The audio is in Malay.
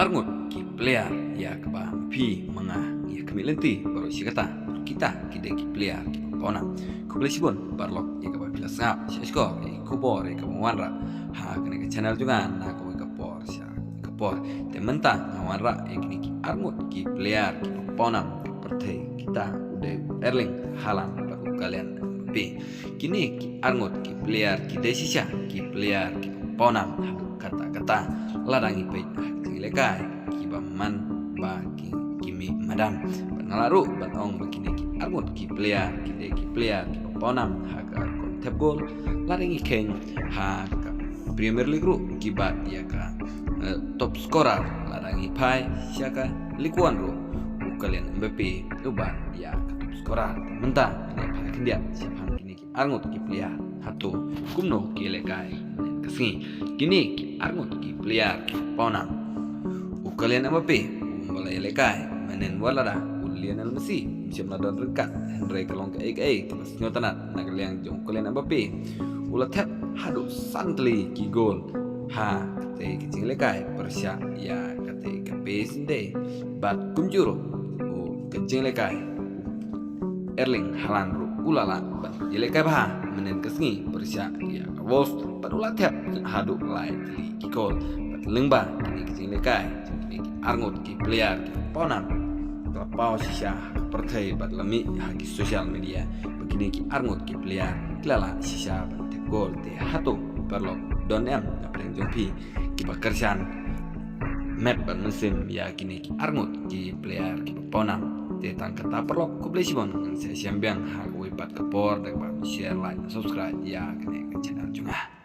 arngut ki player ya kaba pi manga ya kemilenti baru si kata kita kide ki player ki pona kubeli sibon barlok ya kaba pilas ngap si skor ya kubor ya kaba wanra ha kene ke channel juga na ko ka por sia ka por te menta ngawanra ya kini ki arngut ki player ki pona pertei kita udah Erling Haaland baru kalian pi kini ki arngut ki player ki desisya ki player ki pona kata-kata ladangi pe lekai kibaman bagi kimi madam penalaru batong begini ki armut ki player ki player ki ponam haga kontep gol laringi ken haga Premier League ru kibat ya ka top scorer larangi pai siaka likuan ru kalian Mbappe luba ya ka top scorer mentah ini pai kendia siapa kini ki armut ki player hatu kumno ki lekai kesini kini ki armut ki player ki ponam kalian Mbappe mulai lekai manen walada Lionel Messi macam ladon rekat Henry kelong ke terus nyotanat nak kalian jong kalian Mbappe ulah tap hadu santli ki gol ha kate kecing lekai persya ya kate kape sinde bat kumjuro kecing lekai Erling Haaland ru ulala bat lekai bah manen kesngi persya ya Wolves bat ulah tap hadu lai ki gol bat lengba kini kecing lekai arngut ki player ki ponam kelapau sisa pertai bat lami hagi sosial media begini ki arngut ki player kelala sisa te gol te hatu perlok donem apreng jompi ki bakarsan map ban musim ya kini ki arngut ki player ki ponam te tang kata perlok ku beli sibon saya siambiang hagui bat kapor dan share like subscribe ya kini ke channel juga.